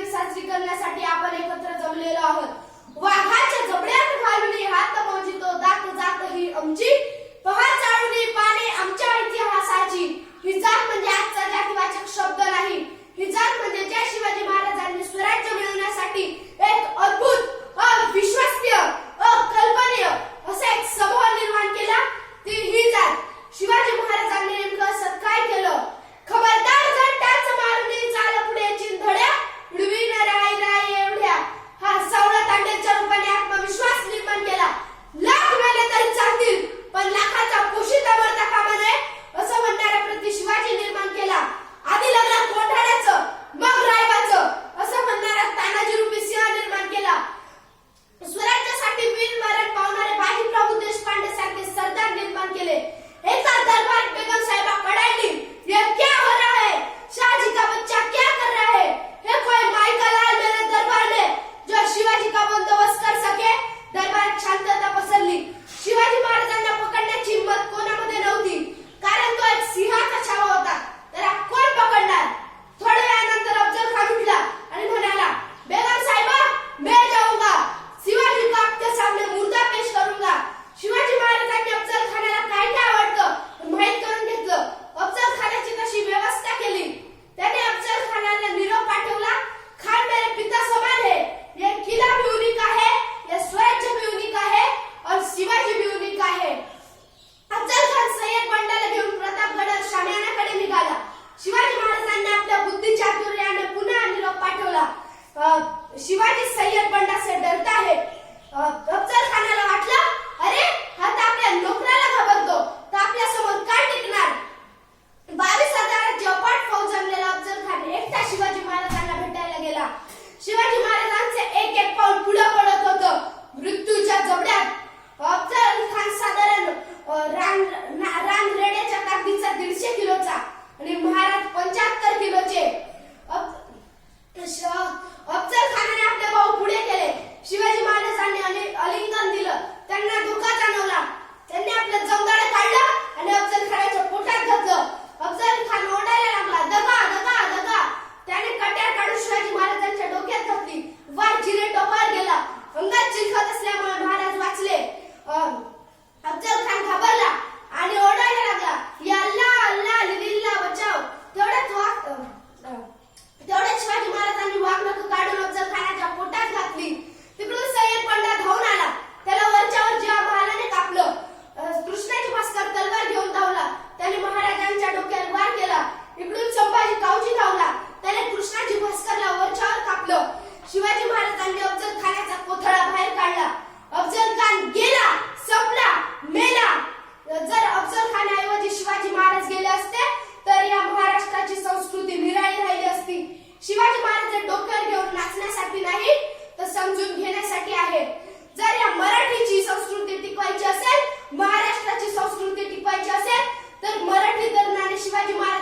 जयंती साजरी करण्यासाठी आपण एकत्र जमलेलो आहोत. वाघाच्या जबड्यात घालून हात मोजितो दात जात ही आमची, पहा चाळून पाने आमच्या इतिहासाची. ही जात म्हणजे आजचा जातीवाचक शब्द नाही. ही जात म्हणजे ज्या शिवाजी महाराजांनी स्वराज्य मिळवण्यासाठी एक अद्भुत, अविश्वसनीय, अकल्पनीय असा एक समूह निर्माण केला. ती ही जात. शिवाजी महाराजांनी नेमकं असं काय केलं? खबरदार जर टाच मारून चाल पुढे चिंधड्या, उडवी न राय एवढ्या हा सावळा तांड्याच्या रूपाने आत्मविश्वास निर्माण केला. लाख मेले तरी चालतील पण लाखाचा पोशिंदा मरता कामा नये असं म्हणणारा प्रति शिवाजी निर्माण केला. आधी लागला कोठाड्याचं मग रायबाचं असं म्हणणारा तानाजी रूपी सिंह निर्माण केला. स्वराज्यासाठी वीर मरण पावणारे बाजीप्रभू देशपांडे सारखे सरदार निर्माण केले. एका दरबार बेगम साहिबा कडायली, ये क्या हो रहा है? शाहजी का बच्चा क्या कर रहा है? हे कोई माई का लाल मेरे दरबार में जो शिवाजी का बंदोबस्त कर सके. दरबारात शांतता पसरली. शिवाजी महाराजांना पकडण्याची हिंमत कोणामध्ये नव्हती, कारण तो एक सिंहाचा छावा होता. त्याला कोण पकडणार? थोड्या वेळानंतर अफजल खान उठला आणि म्हणाला, बेगम साहिबा मैं जाऊंगा, शिवाजी को आपके सामने मुर्दा पेश करूंगा. शिवाजी महाराजांनी अफजल खानाला काय काय आवडतं माहित करून घेतलं. अफजल खानाची तशी व्यवस्था केली. त्याने अफजल खानाला निरोप पाठवला, खान मेरे पिता समान है, ये किला भी उन्हीं का है, ये स्वराज्य भी उन्हीं का है और शिवाजी भी उन्हीं का है. अफजल खान सय्यद बंडाला घेऊन प्रतापगडावर शामियानाकडे निघाला. शिवाजी महाराजांनी आपल्या बुद्धी चातुर्याने पुन्हा निरोप पाठवला, शिवाजी सय्यद बंडा से डरता है. अफजल खानाला वाटलं, अरे हा तर आपल्या नोकराला घाबरतो, तर आपल्या समोर काय टिकणार. 22,000 अफाट फौज जमलेला अफजल खान एकटा शिवाजी महाराजांना भेटायला गेला. शिवाजी महाराजांचे एक एक पाऊल पुढे पडत होतं मृत्यूच्या जबड्यात. अफजल खान साधारण रानरेड्याच्या ताकदीचा 150 किलोचा आणि महाराज 75 किलोचे. अफजल खानाने आपले भाऊ पुढे केले. शिवाजी महाराजांनी आलिंगन दिलं. त्यांना धोका जाणवला. त्यांनी आपलं जमदाडे काढलं आणि अफजल खानाच्या पोटात घातलं. अफजल खान ओरडायला लागला, दगा दगा दगा. त्याने कट्यार काढून शिवाजी महाराजांच्या डोक्यात घातली. वार जिरे टोपार गेला. अंगात चिलखत असल्यामुळे महाराज वाचले. अफजल खान घाबरला आणि ओरडायला लागला, या अल्लाह अल्लाह लिल्लाह बचाव. तेवढ्यात शिवाजी महाराजांनी वाघनख काढून अफजल खानाच्या पोटात घातली. तिकडून सय्यद बंडा धावून आला. त्याला वरच्यावर जीवा भालाने कापलं. कृष्णाजी भास्कर तलवार घेऊन धावला. त्याने महाराजांच्या डोक्यावर वार केला. इकडून संभाजी कावजी धावला. त्याने कृष्णाजी भास्करला वरच्यावर कापलं. शिवाजी महाराजांनी अफजल खानाचा कोथळा बाहेर काढला. अफजल खान गेला, संपला, मेला. जर अफजल खानाऐवजी शिवाजी महाराज गेले असते तर या महाराष्ट्राची संस्कृती निराळी राहिली असती. शिवाजी महाराज डोक्यावर घेऊन नाचण्यासाठी नाही तर समजून घेण्यासाठी आहेत. जर या मराठीची संस्कृती टिकवायची असेल, महाराष्ट्राची संस्कृती टिकवायची असेल तर मराठी तरुणाने शिवाजी महाराज